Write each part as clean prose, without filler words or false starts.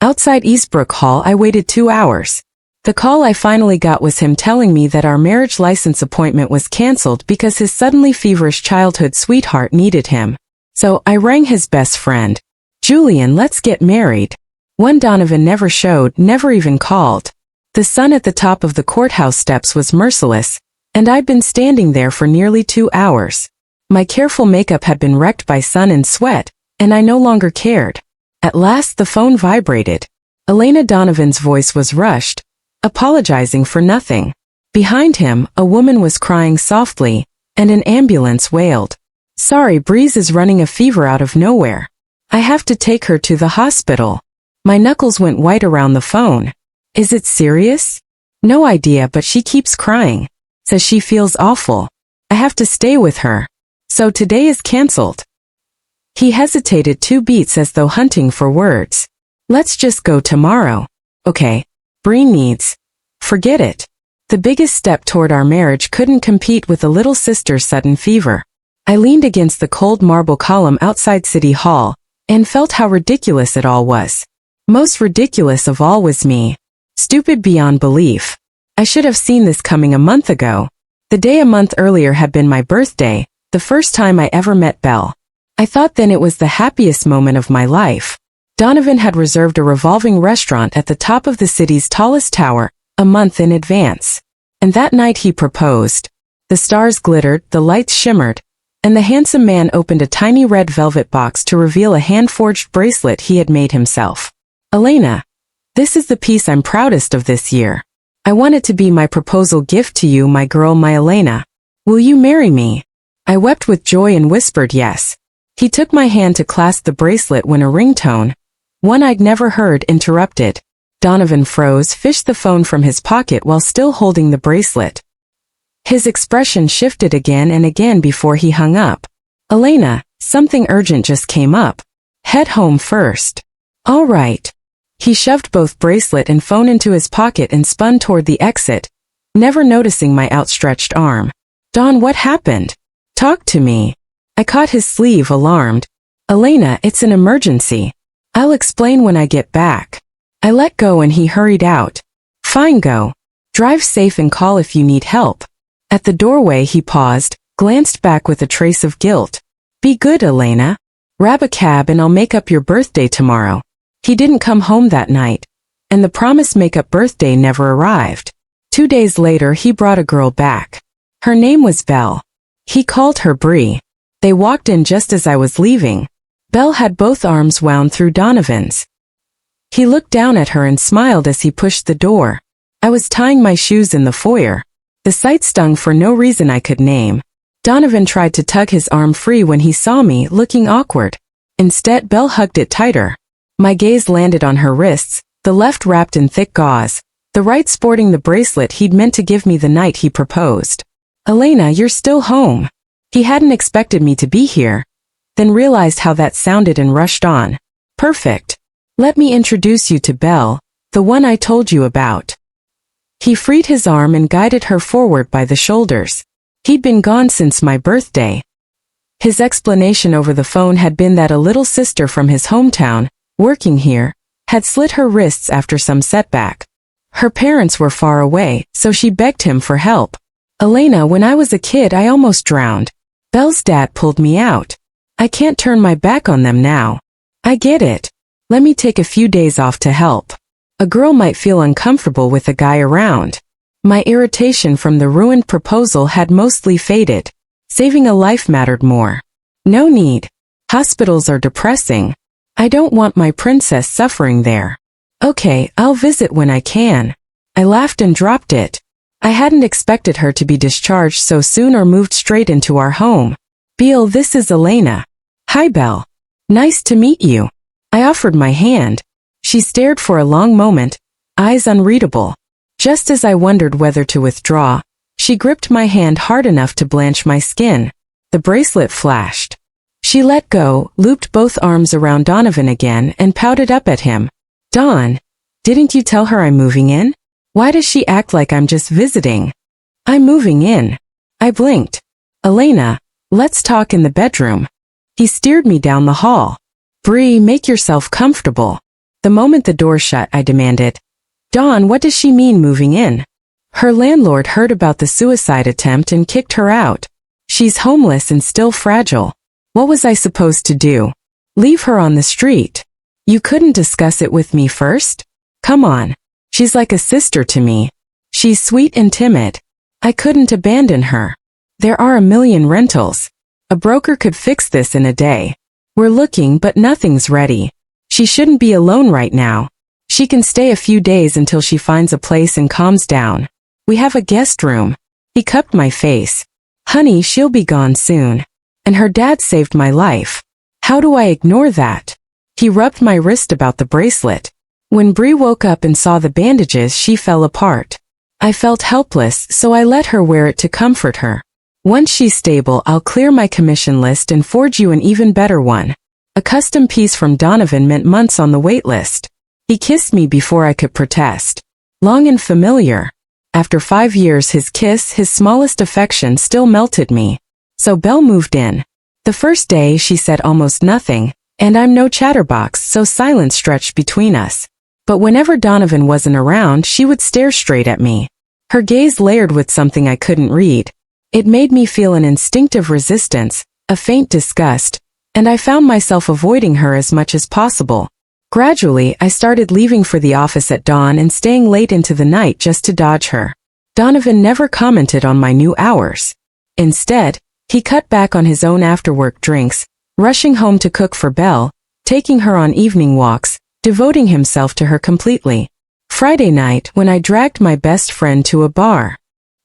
Outside Eastbrook Hall I waited 2 hours. The call I finally got was him telling me that our marriage license appointment was cancelled because his suddenly feverish childhood sweetheart needed him. So I rang his best friend. Julian, let's get married. One Donovan never showed, never even called. The sun at the top of the courthouse steps was merciless, and I'd been standing there for nearly 2 hours. My careful makeup had been wrecked by sun and sweat, and I no longer cared. At last the phone vibrated. Elena Donovan's voice was rushed, apologizing for nothing. Behind him, a woman was crying softly, and an ambulance wailed. Sorry, Breeze is running a fever out of nowhere. I have to take her to the hospital. My knuckles went white around the phone. Is it serious? No idea, but she keeps crying. Says she feels awful. I have to stay with her. So today is cancelled. He hesitated 2 beats as though hunting for words. Let's just go tomorrow. Okay. Bree needs. Forget it. The biggest step toward our marriage couldn't compete with a little sister's sudden fever. I leaned against the cold marble column outside City Hall, and felt how ridiculous it all was. Most ridiculous of all was me. Stupid beyond belief. I should have seen this coming a month ago. The day a month earlier had been my birthday, the first time I ever met Belle. I thought then it was the happiest moment of my life. Donovan had reserved a revolving restaurant at the top of the city's tallest tower, a month in advance. And that night he proposed. The stars glittered, the lights shimmered, and the handsome man opened a tiny red velvet box to reveal a hand-forged bracelet he had made himself. Elena, this is the piece I'm proudest of this year. I want it to be my proposal gift to you, my girl, my Elena. Will you marry me? I wept with joy and whispered yes. He took my hand to clasp the bracelet when a ringtone, one I'd never heard, interrupted. Donovan froze, fished the phone from his pocket while still holding the bracelet. His expression shifted again and again before he hung up. Elena, something urgent just came up. Head home first. All right. He shoved both bracelet and phone into his pocket and spun toward the exit, never noticing my outstretched arm. Dawn, what happened? Talk to me. I caught his sleeve, alarmed. Elena, it's an emergency. I'll explain when I get back. I let go and he hurried out. Fine, go. Drive safe and call if you need help. At the doorway he paused, glanced back with a trace of guilt. Be good, Elena. Grab a cab and I'll make up your birthday tomorrow. He didn't come home that night, and the promised make-up birthday never arrived. 2 days later he brought a girl back. Her name was Belle. He called her Bree. They walked in just as I was leaving. Belle had both arms wound through Donovan's. He looked down at her and smiled as he pushed the door. I was tying my shoes in the foyer. The sight stung for no reason I could name. Donovan tried to tug his arm free when he saw me, looking awkward. Instead, Belle hugged it tighter. My gaze landed on her wrists, the left wrapped in thick gauze, the right sporting the bracelet he'd meant to give me the night he proposed. Elena, you're still home. He hadn't expected me to be here, then realized how that sounded and rushed on. Perfect. Let me introduce you to Belle, the one I told you about. He freed his arm and guided her forward by the shoulders. He'd been gone since my birthday. His explanation over the phone had been that a little sister from his hometown, working here, had slit her wrists after some setback. Her parents were far away, so she begged him for help. Elena, when I was a kid I almost drowned. Belle's dad pulled me out. I can't turn my back on them now. I get it. Let me take a few days off to help. A girl might feel uncomfortable with a guy around. My irritation from the ruined proposal had mostly faded. Saving a life mattered more. No need. Hospitals are depressing. I don't want my princess suffering there. Okay, I'll visit when I can. I laughed and dropped it. I hadn't expected her to be discharged so soon or moved straight into our home. Brielle, this is Elena. Hi, Belle. Nice to meet you. I offered my hand. She stared for a long moment, eyes unreadable. Just as I wondered whether to withdraw, she gripped my hand hard enough to blanch my skin. The bracelet flashed. She let go, looped both arms around Donovan again, and pouted up at him. Dawn, didn't you tell her I'm moving in? Why does she act like I'm just visiting? I'm moving in. I blinked. Elena, let's talk in the bedroom. He steered me down the hall. Bree, make yourself comfortable. The moment the door shut, I demanded, "Dawn, what does she mean moving in?" Her landlord heard about the suicide attempt and kicked her out. She's homeless and still fragile. What was I supposed to do? Leave her on the street? You couldn't discuss it with me first? Come on. She's like a sister to me. She's sweet and timid. I couldn't abandon her. There are a million rentals. A broker could fix this in a day. We're looking, but nothing's ready. She shouldn't be alone right now. She can stay a few days until she finds a place and calms down. We have a guest room. He cupped my face. Honey, she'll be gone soon. And her dad saved my life. How do I ignore that? He rubbed my wrist about the bracelet. When Bree woke up and saw the bandages, she fell apart. I felt helpless, so I let her wear it to comfort her. Once she's stable, I'll clear my commission list and forge you an even better one. A custom piece from Donovan meant months on the wait list. He kissed me before I could protest. Long and familiar. After 5 years, his kiss, his smallest affection, still melted me. So Belle moved in. The first day she said almost nothing, and I'm no chatterbox, so silence stretched between us. But whenever Donovan wasn't around, she would stare straight at me. Her gaze layered with something I couldn't read. It made me feel an instinctive resistance, a faint disgust, and I found myself avoiding her as much as possible. Gradually, I started leaving for the office at dawn and staying late into the night just to dodge her. Donovan never commented on my new hours. Instead, he cut back on his own after-work drinks, rushing home to cook for Belle, taking her on evening walks, devoting himself to her completely. Friday night, when I dragged my best friend to a bar.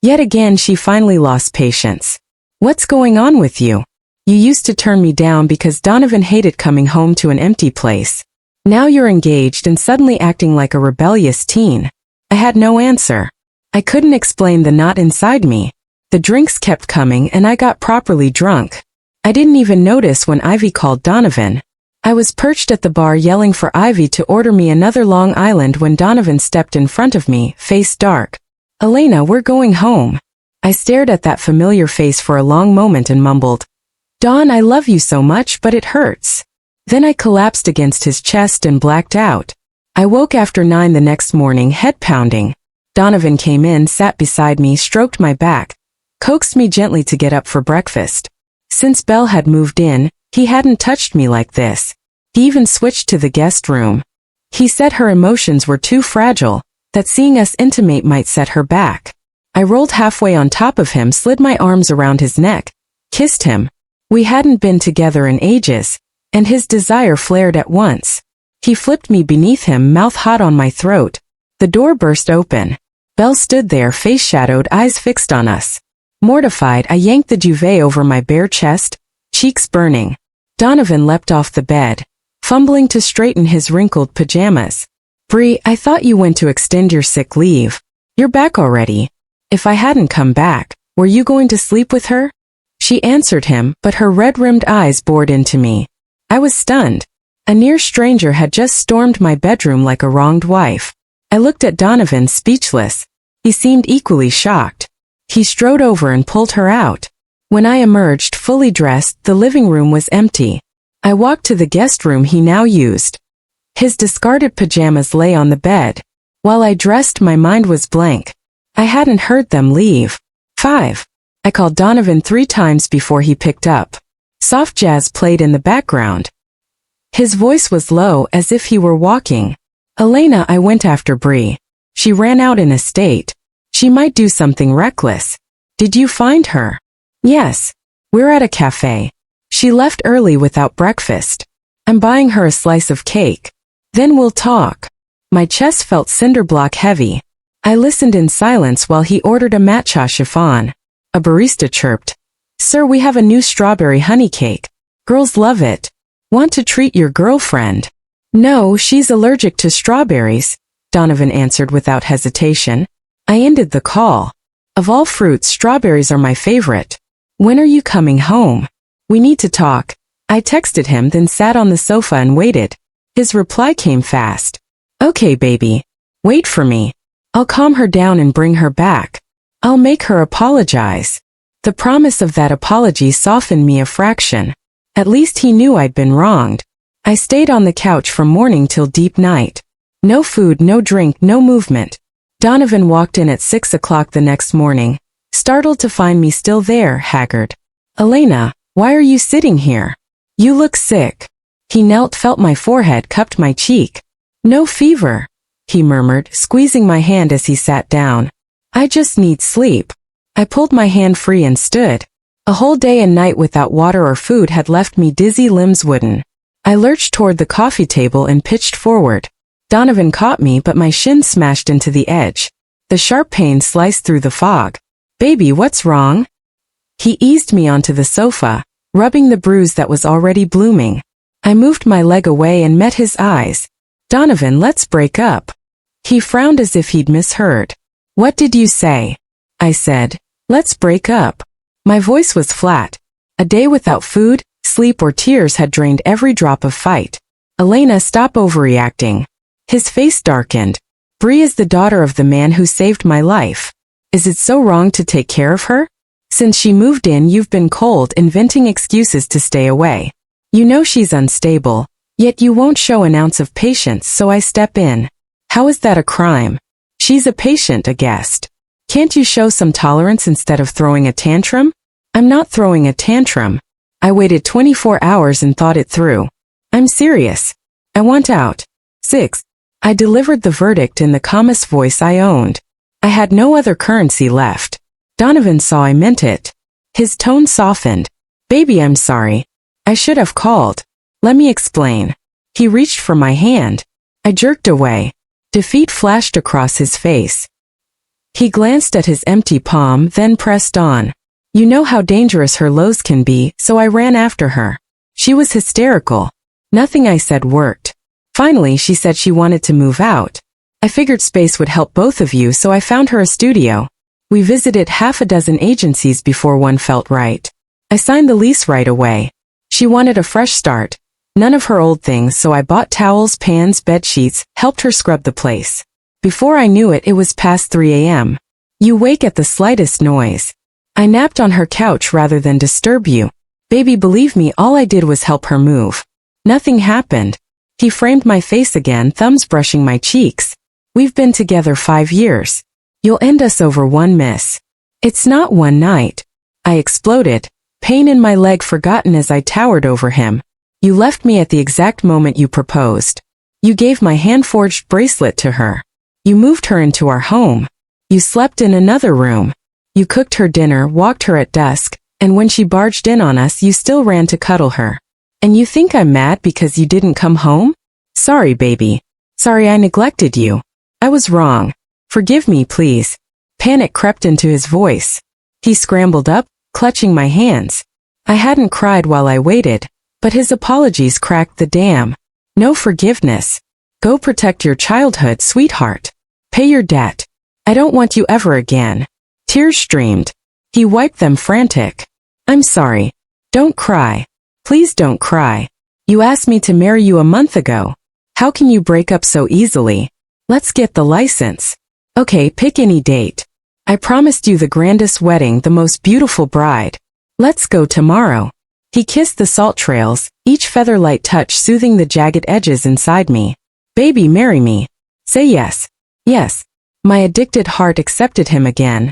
Yet again, she finally lost patience. What's going on with you? You used to turn me down because Donovan hated coming home to an empty place. Now you're engaged and suddenly acting like a rebellious teen. I had no answer. I couldn't explain the knot inside me. The drinks kept coming and I got properly drunk. I didn't even notice when Ivy called Donovan. I was perched at the bar yelling for Ivy to order me another Long Island when Donovan stepped in front of me, face dark. Elena, we're going home. I stared at that familiar face for a long moment and mumbled, Dawn, I love you so much, but it hurts. Then I collapsed against his chest and blacked out. I woke after 9 the next morning, head pounding. Donovan came in, sat beside me, stroked my back, coaxed me gently to get up for breakfast. Since Belle had moved in, he hadn't touched me like this. He even switched to the guest room. He said her emotions were too fragile, that seeing us intimate might set her back. I rolled halfway on top of him, slid my arms around his neck, kissed him. We hadn't been together in ages, and his desire flared at once. He flipped me beneath him, mouth hot on my throat. The door burst open. Belle stood there, face shadowed, eyes fixed on us. Mortified, I yanked the duvet over my bare chest, cheeks burning. Donovan leapt off the bed, fumbling to straighten his wrinkled pajamas. Bree, I thought you went to extend your sick leave. You're back already. If I hadn't come back, were you going to sleep with her? She answered him, but her red-rimmed eyes bored into me. I was stunned. A near stranger had just stormed my bedroom like a wronged wife. I looked at Donovan, speechless. He seemed equally shocked. He strode over and pulled her out. When I emerged, fully dressed, the living room was empty. I walked to the guest room he now used. His discarded pajamas lay on the bed. While I dressed, my mind was blank. I hadn't heard them leave. 5. I called Donovan 3 times before he picked up. Soft jazz played in the background. His voice was low, as if he were walking. Elena, I went after Bree. She ran out in a state. She might do something reckless. Did you find her? Yes. We're at a cafe. She left early without breakfast. I'm buying her a slice of cake. Then we'll talk. My chest felt cinderblock heavy. I listened in silence while he ordered a matcha chiffon. A barista chirped. Sir, we have a new strawberry honey cake. Girls love it. Want to treat your girlfriend? No, she's allergic to strawberries, Donovan answered without hesitation. I ended the call. Of all fruits, strawberries are my favorite. When are you coming home? We need to talk. I texted him, then sat on the sofa and waited. His reply came fast. Okay, baby. Wait for me. I'll calm her down and bring her back. I'll make her apologize. The promise of that apology softened me a fraction. At least he knew I'd been wronged. I stayed on the couch from morning till deep night. No food, no drink, no movement. Donovan walked in at 6 o'clock the next morning, startled to find me still there, haggard. "Elena, why are you sitting here? You look sick." He knelt, felt my forehead, cupped my cheek. "No fever," he murmured, squeezing my hand as he sat down. "I just need sleep." I pulled my hand free and stood. A whole day and night without water or food had left me dizzy, limbs wooden. I lurched toward the coffee table and pitched forward. Donovan caught me, but my shin smashed into the edge. The sharp pain sliced through the fog. "Baby, what's wrong?" He eased me onto the sofa, rubbing the bruise that was already blooming. I moved my leg away and met his eyes. "Donovan, let's break up." He frowned as if he'd misheard. "What did you say?" I said. "Let's break up." My voice was flat. A day without food, sleep, or tears had drained every drop of fight. "Elena, stop overreacting." His face darkened. "Brie is the daughter of the man who saved my life. Is it so wrong to take care of her? Since she moved in, you've been cold, inventing excuses to stay away. You know she's unstable, yet you won't show an ounce of patience, so I step in. How is that a crime? She's a patient, a guest. Can't you show some tolerance instead of throwing a tantrum?" "I'm not throwing a tantrum. I waited 24 hours and thought it through. I'm serious. I want out." 6. I delivered the verdict in the calmest voice I owned. I had no other currency left. Donovan saw I meant it. His tone softened. "Baby, I'm sorry. I should have called. Let me explain." He reached for my hand. I jerked away. Defeat flashed across his face. He glanced at his empty palm, then pressed on. "You know how dangerous her lows can be, so I ran after her. She was hysterical. Nothing I said worked. Finally, she said she wanted to move out. I figured space would help both of you, so I found her a studio. We visited half a dozen agencies before one felt right. I signed the lease right away. She wanted a fresh start. None of her old things, so I bought towels, pans, bed sheets, helped her scrub the place. Before I knew it, it was past 3 a.m. You wake at the slightest noise. I napped on her couch rather than disturb you. Baby, believe me, all I did was help her move. Nothing happened." He framed my face again, thumbs brushing my cheeks. "We've been together 5 years. You'll end us over one miss." "It's not one night." I exploded, pain in my leg forgotten as I towered over him. "You left me at the exact moment you proposed. You gave my hand-forged bracelet to her. You moved her into our home. You slept in another room. You cooked her dinner, walked her at dusk, and when she barged in on us, you still ran to cuddle her. And you think I'm mad because you didn't come home? Sorry, baby. Sorry I neglected you. I was wrong. Forgive me, please." Panic crept into his voice. He scrambled up, clutching my hands. I hadn't cried while I waited, but his apologies cracked the dam. "No forgiveness. Go protect your childhood, sweetheart. Pay your debt. I don't want you ever again." Tears streamed. He wiped them, frantic. "I'm sorry. Don't cry. Please don't cry. You asked me to marry you a month ago. How can you break up so easily? Let's get the license. Okay, pick any date. I promised you the grandest wedding, the most beautiful bride. Let's go tomorrow." He kissed the salt trails, each feather-light touch soothing the jagged edges inside me. "Baby, marry me. Say yes." Yes. My addicted heart accepted him again,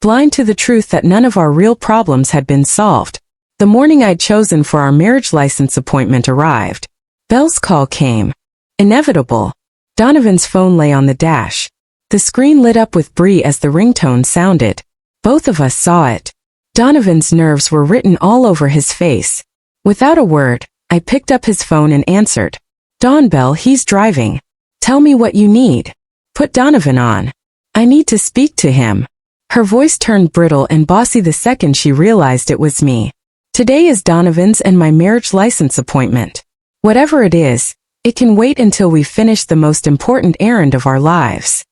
blind to the truth that none of our real problems had been solved. The morning I'd chosen for our marriage license appointment arrived. Belle's call came. Inevitable. Donovan's phone lay on the dash. The screen lit up with Brie as the ringtone sounded. Both of us saw it. Donovan's nerves were written all over his face. Without a word, I picked up his phone and answered. "Dawn, Belle, he's driving. Tell me what you need. Put Donovan on. I need to speak to him." Her voice turned brittle and bossy the second she realized it was me. "Today is Donovan's and my marriage license appointment. Whatever it is, it can wait until we finish the most important errand of our lives."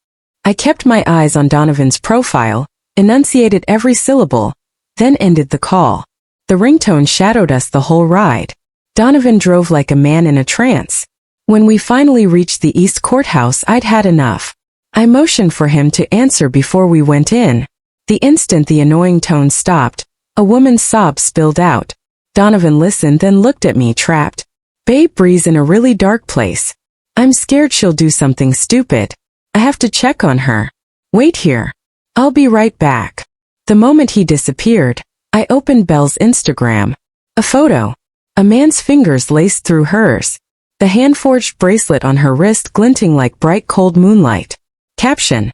I kept my eyes on Donovan's profile, enunciated every syllable, then ended the call. The ringtone shadowed us the whole ride. Donovan drove like a man in a trance. When we finally reached the East Courthouse, I'd had enough. I motioned for him to answer before we went in. The instant the annoying tone stopped, a woman's sob spilled out. Donovan listened, then looked at me, trapped. Babe, Bree's in a really dark place. I'm scared she'll do something stupid. I have to check on her. Wait here. I'll be right back. The moment he disappeared, I opened Belle's Instagram. A photo. A man's fingers laced through hers. The hand-forged bracelet on her wrist glinting like bright cold moonlight. Caption.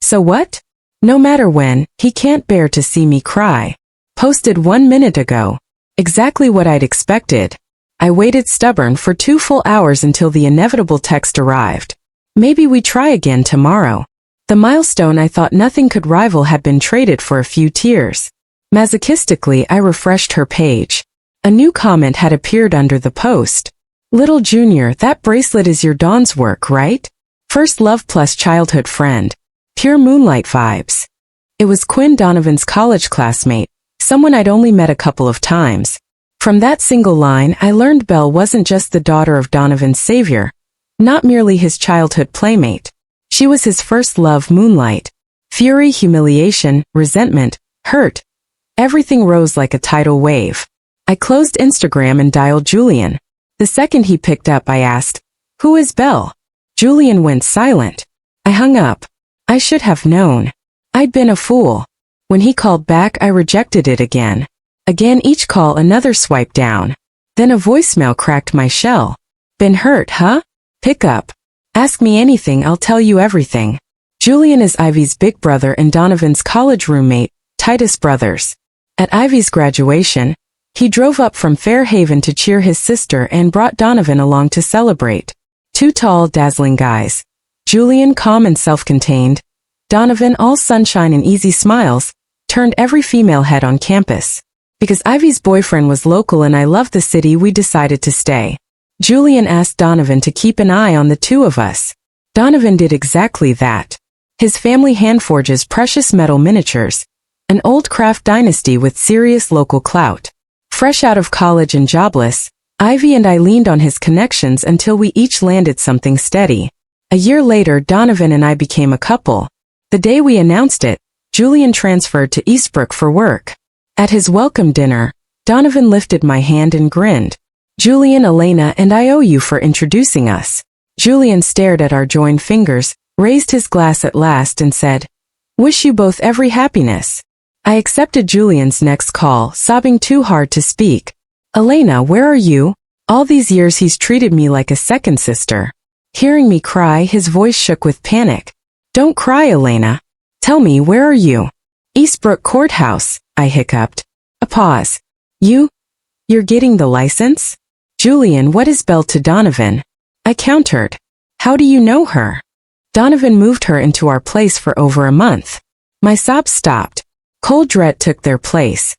So what? No matter when, he can't bear to see me cry. Posted 1 minute ago. Exactly what I'd expected. I waited stubborn for 2 full hours until the inevitable text arrived. Maybe we try again tomorrow. The milestone I thought nothing could rival had been traded for a few tears. Masochistically, I refreshed her page. A new comment had appeared under the post. Little Junior, that bracelet is your Dawn's work, right? First love plus childhood friend. Pure moonlight vibes. It was Quinn, Donovan's college classmate, someone I'd only met a couple of times. From that single line, I learned Belle wasn't just the daughter of Donovan's savior, not merely his childhood playmate. She was his first love, Moonlight. Fury, humiliation, resentment, hurt. Everything rose like a tidal wave. I closed Instagram and dialed Julian. The second he picked up, I asked, "Who is Belle?" Julian went silent. I hung up. I should have known. I'd been a fool. When he called back, I rejected it again. Again, each call another swipe down. Then a voicemail cracked my shell. Been hurt, huh? Pick up. Ask me anything, I'll tell you everything. Julian is Ivy's big brother and Donovan's college roommate, Titus brothers. At Ivy's graduation, he drove up from Fairhaven to cheer his sister and brought Donovan along to celebrate. 2 tall, dazzling guys. Julian, calm and self-contained. Donovan, all sunshine and easy smiles, turned every female head on campus. Because Ivy's boyfriend was local and I loved the city, we decided to stay. Julian asked Donovan to keep an eye on the 2 of us. Donovan did exactly that. His family hand-forges precious metal miniatures, an old craft dynasty with serious local clout. Fresh out of college and jobless, Ivy and I leaned on his connections until we each landed something steady. A year later, Donovan and I became a couple. The day we announced it, Julian transferred to Eastbrook for work. At his welcome dinner, Donovan lifted my hand and grinned. "Julian, Elena, and I owe you for introducing us." Julian stared at our joined fingers, raised his glass at last and said, "Wish you both every happiness." I accepted Julian's next call, sobbing too hard to speak. "Elena, where are you? All these years he's treated me like a second sister." Hearing me cry, his voice shook with panic. "Don't cry, Elena. Tell me, where are you?" "Eastbrook Courthouse," I hiccuped. A pause. You're getting the license?" "Julian, what is Belle to Donovan?" I countered. "How do you know her?" "Donovan moved her into our place for over a month." My sobs stopped. Cold dread took their place.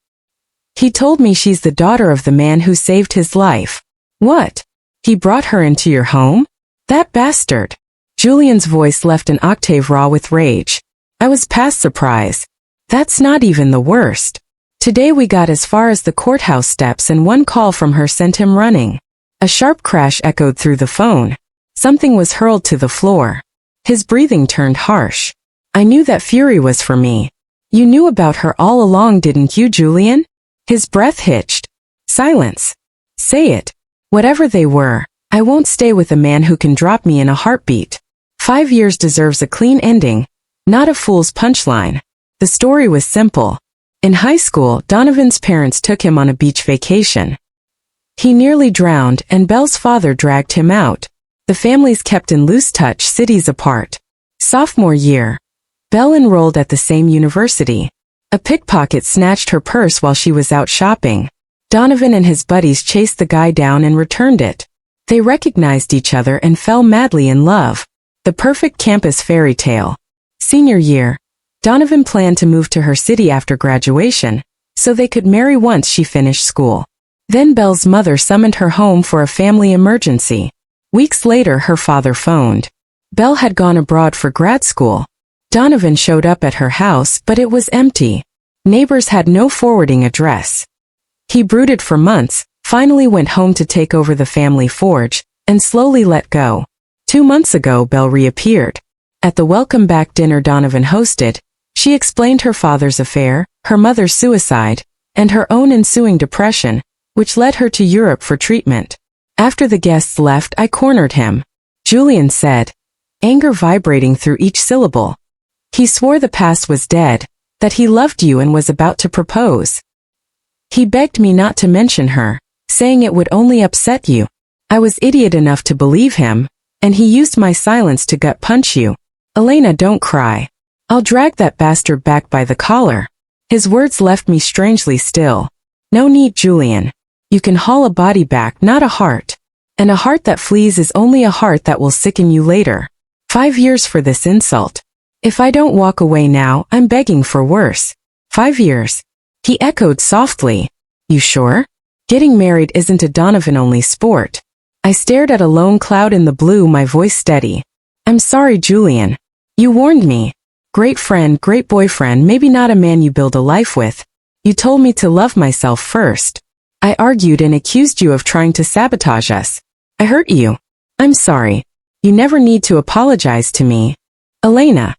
"He told me she's the daughter of the man who saved his life." "What? He brought her into your home? That bastard." Julian's voice left an octave raw with rage. I was past surprise. "That's not even the worst. Today we got as far as the courthouse steps and one call from her sent him running." A sharp crash echoed through the phone. Something was hurled to the floor. His breathing turned harsh. I knew that fury was for me. "You knew about her all along, didn't you, Julian?" His breath hitched. "Silence. Say it. Whatever they were, I won't stay with a man who can drop me in a heartbeat. 5 years deserves a clean ending, not a fool's punchline." The story was simple. In high school, Donovan's parents took him on a beach vacation. He nearly drowned, and Belle's father dragged him out. The families kept in loose touch, cities apart. Sophomore year, Belle enrolled at the same university. A pickpocket snatched her purse while she was out shopping. Donovan and his buddies chased the guy down and returned it. They recognized each other and fell madly in love. The perfect campus fairy tale. Senior year, Donovan planned to move to her city after graduation, so they could marry once she finished school. Then Belle's mother summoned her home for a family emergency. Weeks later, her father phoned. Belle had gone abroad for grad school. Donovan showed up at her house, but it was empty. Neighbors had no forwarding address. He brooded for months, finally went home to take over the family forge, and slowly let go. 2 months ago, Belle reappeared. At the welcome back dinner Donovan hosted, she explained her father's affair, her mother's suicide, and her own ensuing depression, which led her to Europe for treatment. After the guests left, I cornered him. Julian said, anger vibrating through each syllable. He swore the past was dead, that he loved you and was about to propose. He begged me not to mention her, saying it would only upset you. I was idiot enough to believe him, and he used my silence to gut punch you. Elena, don't cry. I'll drag that bastard back by the collar. His words left me strangely still. No need, Julian. You can haul a body back, not a heart. And a heart that flees is only a heart that will sicken you later. 5 years for this insult. If I don't walk away now, I'm begging for worse. 5 years. He echoed softly. You sure? Getting married isn't a Donovan-only sport. I stared at a lone cloud in the blue, my voice steady. I'm sorry, Julian. You warned me. Great friend, great boyfriend, maybe not a man you build a life with. You told me to love myself first. I argued and accused you of trying to sabotage us. I hurt you. I'm sorry. You never need to apologize to me. Elena.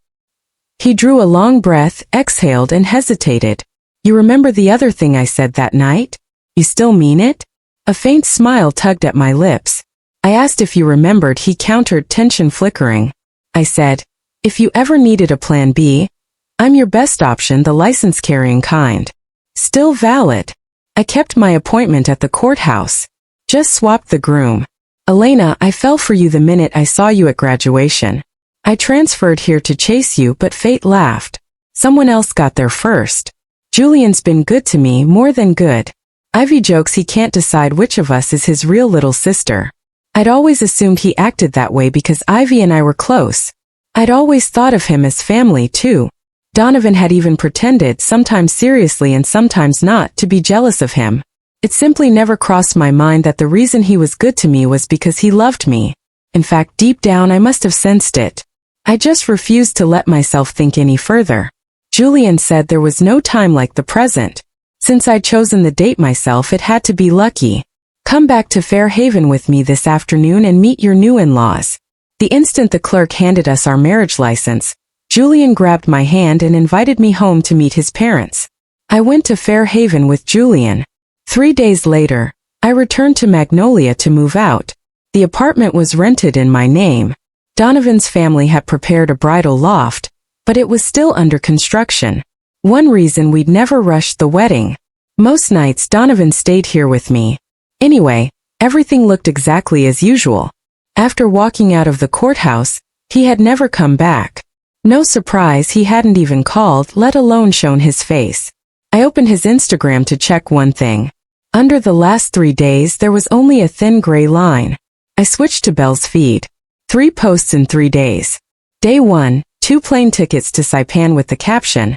He drew a long breath, exhaled and hesitated. You remember the other thing I said that night? You still mean it? A faint smile tugged at my lips. I asked if you remembered. He countered, tension flickering. I said, if you ever needed a plan B, I'm your best option, the license-carrying kind. Still valid. I kept my appointment at the courthouse. Just swapped the groom. Elena, I fell for you the minute I saw you at graduation. I transferred here to chase you, but fate laughed. Someone else got there first. Julian's been good to me, more than good. Ivy jokes he can't decide which of us is his real little sister. I'd always assumed he acted that way because Ivy and I were close. I'd always thought of him as family, too. Donovan had even pretended, sometimes seriously and sometimes not, to be jealous of him. It simply never crossed my mind that the reason he was good to me was because he loved me. In fact, deep down I must have sensed it. I just refused to let myself think any further. Julian said there was no time like the present. Since I'd chosen the date myself, it had to be lucky. Come back to Fairhaven with me this afternoon and meet your new in-laws. The instant the clerk handed us our marriage license, Julian grabbed my hand and invited me home to meet his parents. I went to Fairhaven with Julian. 3 days later, I returned to Magnolia to move out. The apartment was rented in my name. Donovan's family had prepared a bridal loft, but it was still under construction. One reason we'd never rushed the wedding. Most nights Donovan stayed here with me. Anyway, everything looked exactly as usual. After walking out of the courthouse, he had never come back. No surprise, he hadn't even called, let alone shown his face. I opened his Instagram to check one thing. Under the last 3 days, there was only a thin gray line. I switched to Belle's feed. 3 posts in 3 days. Day 1, 2 plane tickets to Saipan with the caption,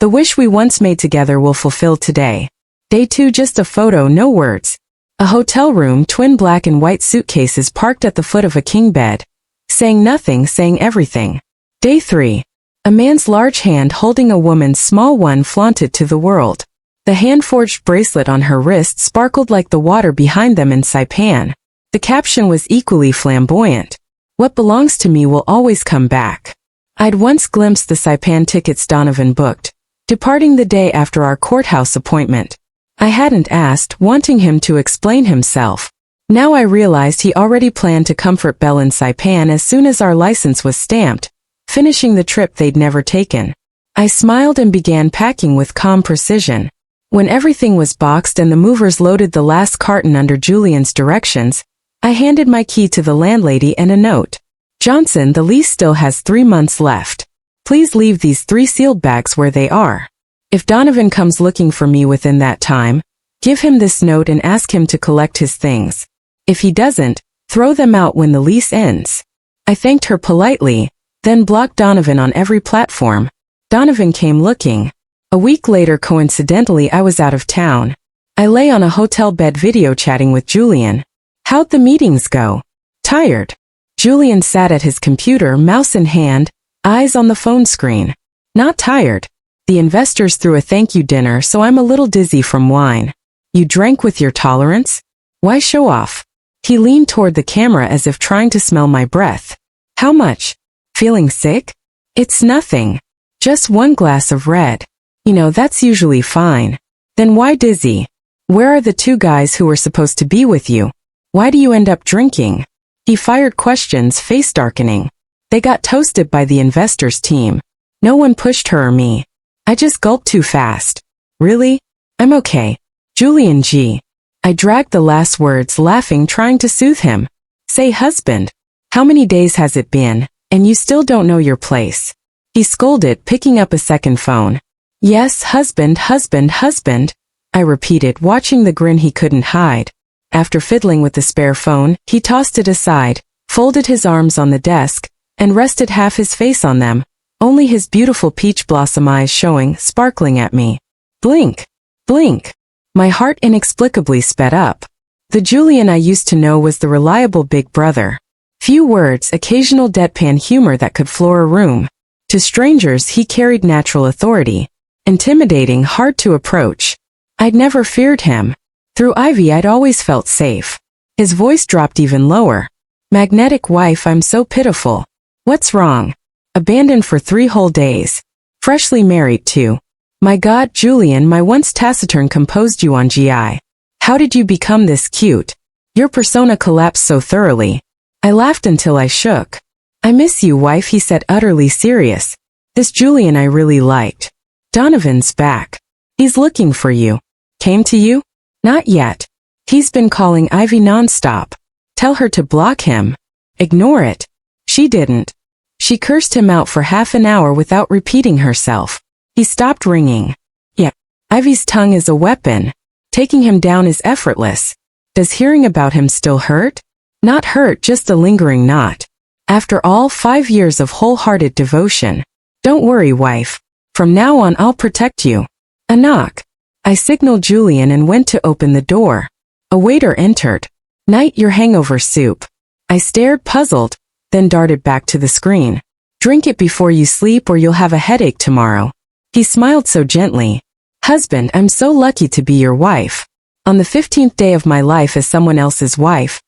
"The wish we once made together will fulfill today." Day 2, just a photo, no words. A hotel room, twin black and white suitcases parked at the foot of a king bed. Saying nothing, saying everything. Day 3. A man's large hand holding a woman's small one flaunted to the world. The hand-forged bracelet on her wrist sparkled like the water behind them in Saipan. The caption was equally flamboyant. What belongs to me will always come back. I'd once glimpsed the Saipan tickets Donovan booked, departing the day after our courthouse appointment. I hadn't asked, wanting him to explain himself. Now I realized he already planned to comfort Belle in Saipan as soon as our license was stamped, finishing the trip they'd never taken. I smiled and began packing with calm precision. When everything was boxed and the movers loaded the last carton under Julian's directions, I handed my key to the landlady and a note. "Johnson, the lease still has 3 months left. Please leave these 3 sealed bags where they are. If Donovan comes looking for me within that time, give him this note and ask him to collect his things. If he doesn't, throw them out when the lease ends." I thanked her politely, then blocked Donovan on every platform. Donovan came looking. A week later, coincidentally, I was out of town. I lay on a hotel bed video chatting with Julian. "How'd the meetings go?" "Tired." Julian sat at his computer, mouse in hand, eyes on the phone screen. "Not tired. The investors threw a thank you dinner, so I'm a little dizzy from wine." "You drank with your tolerance? Why show off?" He leaned toward the camera as if trying to smell my breath. "How much? Feeling sick?" "It's nothing. Just 1 glass of red. You know, that's usually fine." "Then why dizzy? Where are the 2 guys who were supposed to be with you?" Why do you end up drinking? He fired questions, face darkening. They got toasted by the investors team. No one pushed her or me. I just gulped too fast. Really? I'm okay. Julian G. I dragged the last words, laughing, trying to soothe him. Say, husband. How many days has it been, and you still don't know your place? He scolded, picking up a second phone. Yes, husband, husband, husband, I repeated, watching the grin he couldn't hide. After fiddling with the spare phone, he tossed it aside, folded his arms on the desk, and rested half his face on them, only his beautiful peach blossom eyes showing, sparkling at me. Blink! Blink! My heart inexplicably sped up. The Julian I used to know was the reliable big brother. Few words, occasional deadpan humor that could floor a room. To strangers he carried natural authority. Intimidating, hard to approach. I'd never feared him. Through Ivy I'd always felt safe. His voice dropped even lower. Magnetic wife, I'm so pitiful. What's wrong? Abandoned for 3 whole days. Freshly married too. My God, Julian, my once taciturn composed you on GI. How did you become this cute? Your persona collapsed so thoroughly. I laughed until I shook. I miss you, wife, he said, utterly serious. This Julian I really liked. Donovan's back. He's looking for you. Came to you? Not yet. He's been calling Ivy nonstop. Tell her to block him. Ignore it. She didn't. She cursed him out for half an hour without repeating herself. He stopped ringing. Yeah. Ivy's tongue is a weapon. Taking him down is effortless. Does hearing about him still hurt? Not hurt, just a lingering knot. After all 5 years of wholehearted devotion. Don't worry, wife. From now on I'll protect you. A knock. I signaled Julian and went to open the door. A waiter entered. Night your hangover soup. I stared, puzzled, then darted back to the screen. Drink it before you sleep or you'll have a headache tomorrow. He smiled so gently. Husband, I'm so lucky to be your wife. On the 15th day of my life as someone else's wife.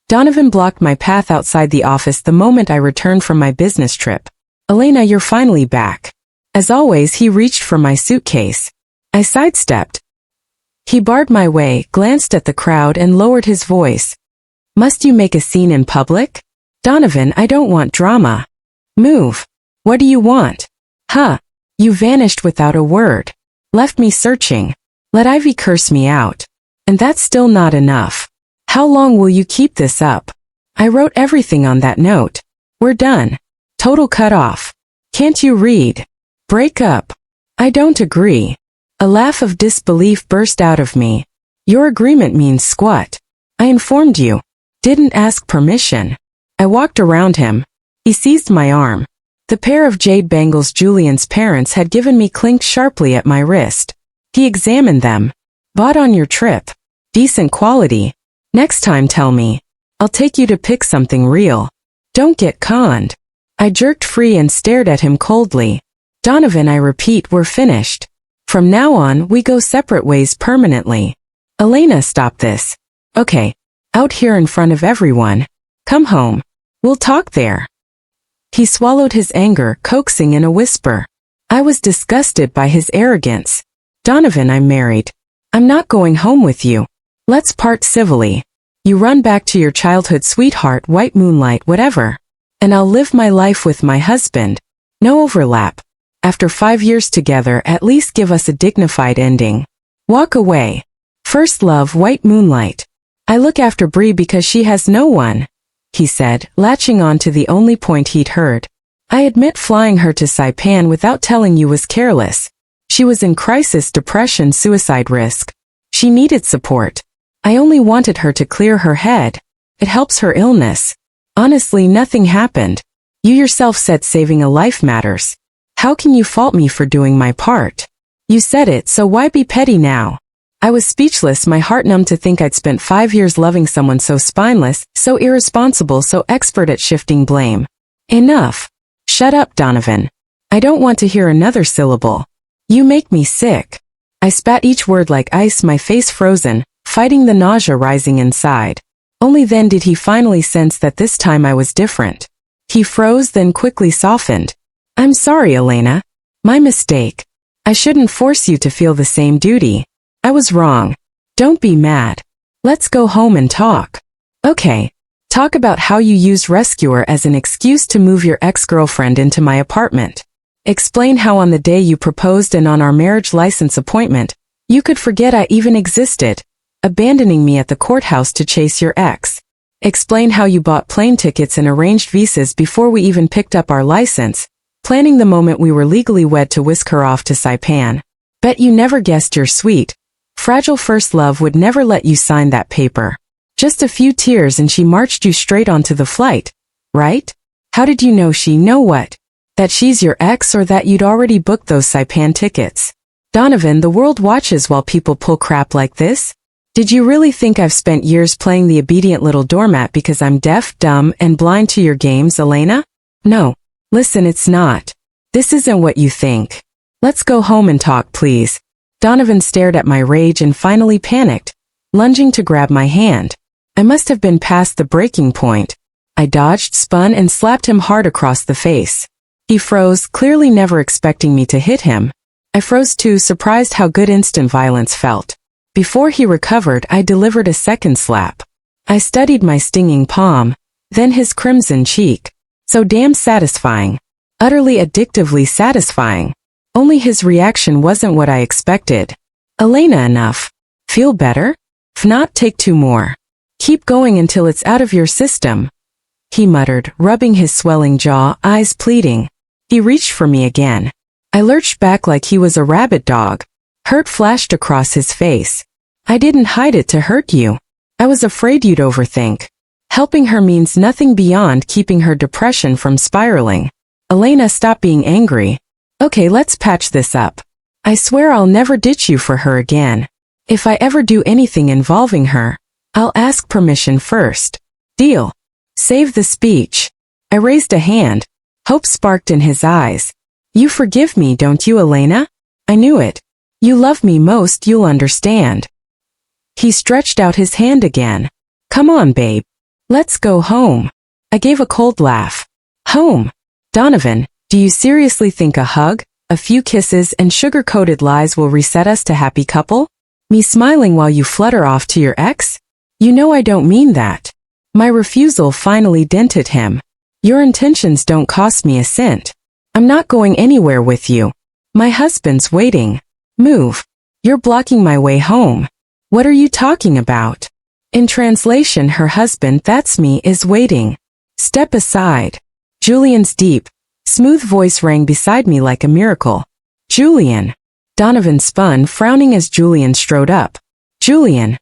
Donovan blocked my path outside the office the moment I returned from my business trip. Elena, you're finally back. As always, he reached for my suitcase. I sidestepped. He barred my way, glanced at the crowd and lowered his voice. Must you make a scene in public? Donovan, I don't want drama. Move. What do you want? Huh. You vanished without a word. Left me searching. Let Ivy curse me out. And that's still not enough. How long will you keep this up? I wrote everything on that note. We're done. Total cut off. Can't you read? Break up. I don't agree. A laugh of disbelief burst out of me. Your agreement means squat. I informed you. Didn't ask permission. I walked around him. He seized my arm. The pair of jade bangles Julian's parents had given me clinked sharply at my wrist. He examined them. Bought on your trip. Decent quality. Next time tell me. I'll take you to pick something real. Don't get conned. I jerked free and stared at him coldly. Donovan, I repeat, we're finished. From now on, we go separate ways permanently. Elena, stop this. Okay. Out here in front of everyone. Come home. We'll talk there. He swallowed his anger, coaxing in a whisper. I was disgusted by his arrogance. Donovan, I'm married. I'm not going home with you. Let's part civilly. You run back to your childhood sweetheart, white moonlight, whatever. And I'll live my life with my husband. No overlap. After 5 years together, at least give us a dignified ending. Walk away. First love, white moonlight. I look after Bree because she has no one, he said, latching on to the only point he'd heard. I admit flying her to Saipan without telling you was careless. She was in crisis, depression, suicide risk. She needed support. I only wanted her to clear her head. It helps her illness. Honestly, nothing happened. You yourself said saving a life matters. How can you fault me for doing my part? You said it, so why be petty now? I was speechless, my heart numb to think I'd spent 5 years loving someone so spineless, so irresponsible, so expert at shifting blame. Enough. Shut up, Donovan. I don't want to hear another syllable. You make me sick. I spat each word like ice, my face frozen, fighting the nausea rising inside. Only then did he finally sense that this time I was different. He froze, then quickly softened. I'm sorry, Elena. My mistake. I shouldn't force you to feel the same duty. I was wrong. Don't be mad. Let's go home and talk. Okay. Talk about how you used Rescuer as an excuse to move your ex-girlfriend into my apartment. Explain how on the day you proposed and on our marriage license appointment, you could forget I even existed, abandoning me at the courthouse to chase your ex. Explain how you bought plane tickets and arranged visas before we even picked up our license, planning the moment we were legally wed to whisk her off to Saipan. Bet you never guessed your sweet, fragile first love would never let you sign that paper. Just a few tears and she marched you straight onto the flight, right? How did you know what? That she's your ex or that you'd already booked those Saipan tickets? Donovan, the world watches while people pull crap like this. Did you really think I've spent years playing the obedient little doormat because I'm deaf, dumb, and blind to your games, Elena? No. Listen, it's not. This isn't what you think. Let's go home and talk, please. Donovan stared at my rage and finally panicked, lunging to grab my hand. I must have been past the breaking point. I dodged, spun, and slapped him hard across the face. He froze, clearly never expecting me to hit him. I froze too, surprised how good instant violence felt. Before he recovered, I delivered a second slap. I studied my stinging palm, then his crimson cheek. So damn satisfying. Utterly addictively satisfying. Only his reaction wasn't what I expected. Elena, enough. Feel better? If not, take two more. Keep going until it's out of your system. He muttered, rubbing his swelling jaw, eyes pleading. He reached for me again. I lurched back like he was a rabid dog. Hurt flashed across his face. I didn't hide it to hurt you. I was afraid you'd overthink. Helping her means nothing beyond keeping her depression from spiraling. Elena, stop being angry. Okay, let's patch this up. I swear I'll never ditch you for her again. If I ever do anything involving her, I'll ask permission first. Deal. Save the speech. I raised a hand. Hope sparked in his eyes. You forgive me, don't you, Elena? I knew it. You love me most, you'll understand. He stretched out his hand again. Come on, babe. Let's go home. I gave a cold laugh. Home? Donovan, do you seriously think a hug, a few kisses, and sugar-coated lies will reset us to happy couple? Me smiling while you flutter off to your ex? You know I don't mean that. My refusal finally dented him. Your intentions don't cost me a cent. I'm not going anywhere with you. My husband's waiting. Move. You're blocking my way home. What are you talking about? In translation, her husband, that's me, is waiting. Step aside. Julian's deep, smooth voice rang beside me like a miracle. Julian. Donovan spun, frowning as Julian strode up. Julian.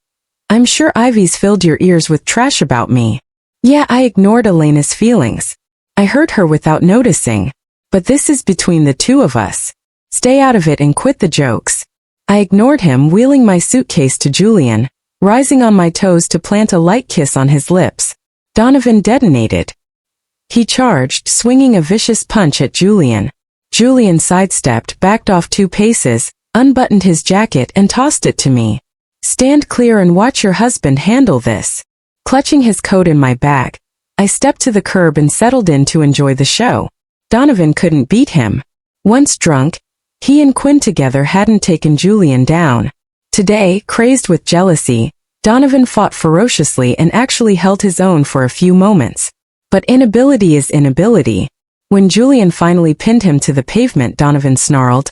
I'm sure Ivy's filled your ears with trash about me. Yeah, I ignored Elena's feelings. I hurt her without noticing. But this is between the two of us. Stay out of it and quit the jokes. I ignored him, wheeling my suitcase to Julian, rising on my toes to plant a light kiss on his lips. Donovan detonated. He charged, swinging a vicious punch at Julian. Julian sidestepped, backed off 2 paces, unbuttoned his jacket and tossed it to me. Stand clear and watch your husband handle this. Clutching his coat in my bag, I stepped to the curb and settled in to enjoy the show. Donovan couldn't beat him. Once drunk, he and Quinn together hadn't taken Julian down. Today, crazed with jealousy, Donovan fought ferociously and actually held his own for a few moments. But inability is inability. When Julian finally pinned him to the pavement, Donovan snarled,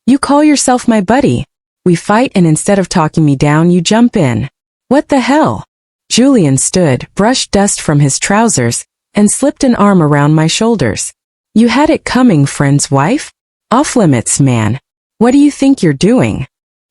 "You call yourself my buddy? We fight and instead of talking me down, you jump in. What the hell?" Julian stood, brushed dust from his trousers, and slipped an arm around my shoulders. "You had it coming, friend's wife? Off limits, man. What do you think you're doing?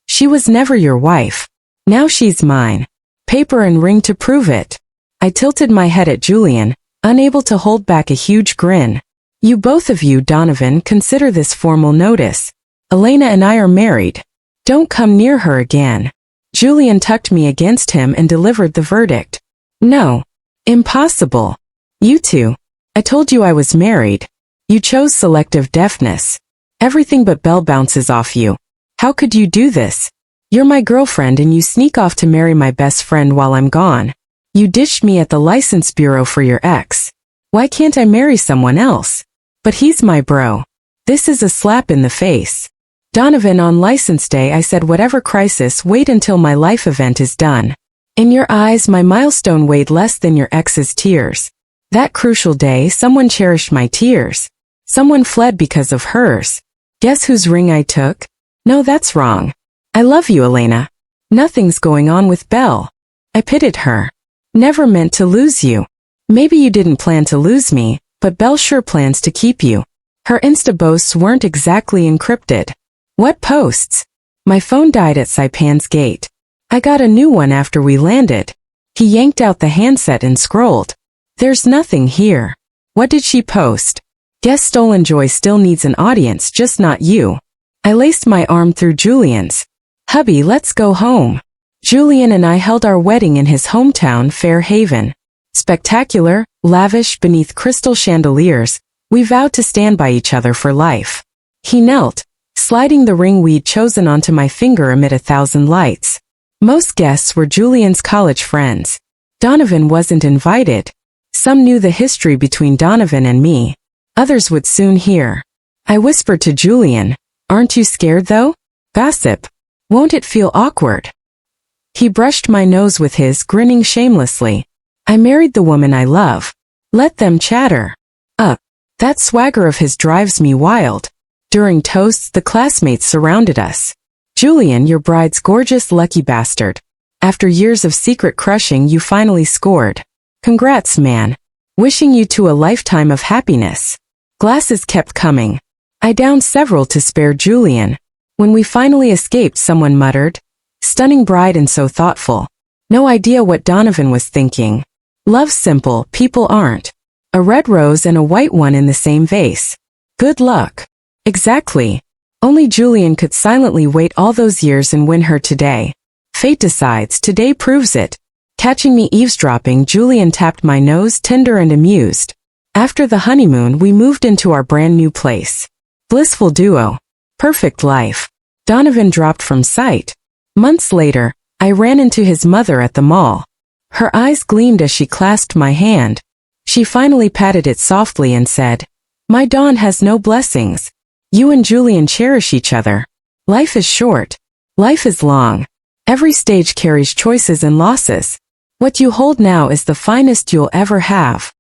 She was never your wife. Now she's mine. Paper and ring to prove it." I tilted my head at Julian, unable to hold back a huge grin. "You both of you, Donovan, consider this formal notice. Elena and I are married. Don't come near her again." Julian tucked me against him and delivered the verdict. "No. Impossible. You two. I told you I was married. You chose selective deafness. Everything but bell bounces off you. How could you do this? You're my girlfriend and you sneak off to marry my best friend while I'm gone. You ditched me at the license bureau for your ex. Why can't I marry someone else? But he's my bro. This is a slap in the face. Donovan, on license day I said whatever crisis, wait until my life event is done. In your eyes, my milestone weighed less than your ex's tears. That crucial day, someone cherished my tears. Someone fled because of hers. Guess whose ring I took? No, that's wrong. I love you, Elena. Nothing's going on with Belle. I pitied her. Never meant to lose you. Maybe you didn't plan to lose me, but Belle sure plans to keep you. Her Insta boasts weren't exactly encrypted. What posts? My phone died at Saipan's gate. I got a new one after we landed. He yanked out the handset and scrolled. There's nothing here. What did she post? Guess Stolen Joy still needs an audience, just not you. I laced my arm through Julian's. Hubby, let's go home. Julian and I held our wedding in his hometown, Fair Haven. Spectacular, lavish, beneath crystal chandeliers, we vowed to stand by each other for life. He knelt, sliding the ring we'd chosen onto my finger amid 1,000 lights. Most guests were Julian's college friends. Donovan wasn't invited. Some knew the history between Donovan and me. Others would soon hear. I whispered to Julian, "Aren't you scared though? Gossip. Won't it feel awkward?" He brushed my nose with his, grinning shamelessly. I married the woman I love. Let them chatter. That swagger of his drives me wild. During toasts, the classmates surrounded us. Julian, your bride's gorgeous lucky bastard. After years of secret crushing, you finally scored. Congrats, man. Wishing you to a lifetime of happiness. Glasses kept coming. I downed several to spare Julian. When we finally escaped, someone muttered, "Stunning bride and so thoughtful." No idea what Donovan was thinking. Love's simple, people aren't. A red rose and a white one in the same vase. Good luck. Exactly. Only Julian could silently wait all those years and win her today. Fate decides, today proves it. Catching me eavesdropping, Julian tapped my nose, tender and amused. After the honeymoon, we moved into our brand new place. Blissful duo. Perfect life. Donovan dropped from sight. Months later, I ran into his mother at the mall. Her eyes gleamed as she clasped my hand. She finally patted it softly and said, "My Dawn has no blessings. You and Julian cherish each other. Life is short. Life is long. Every stage carries choices and losses. What you hold now is the finest you'll ever have."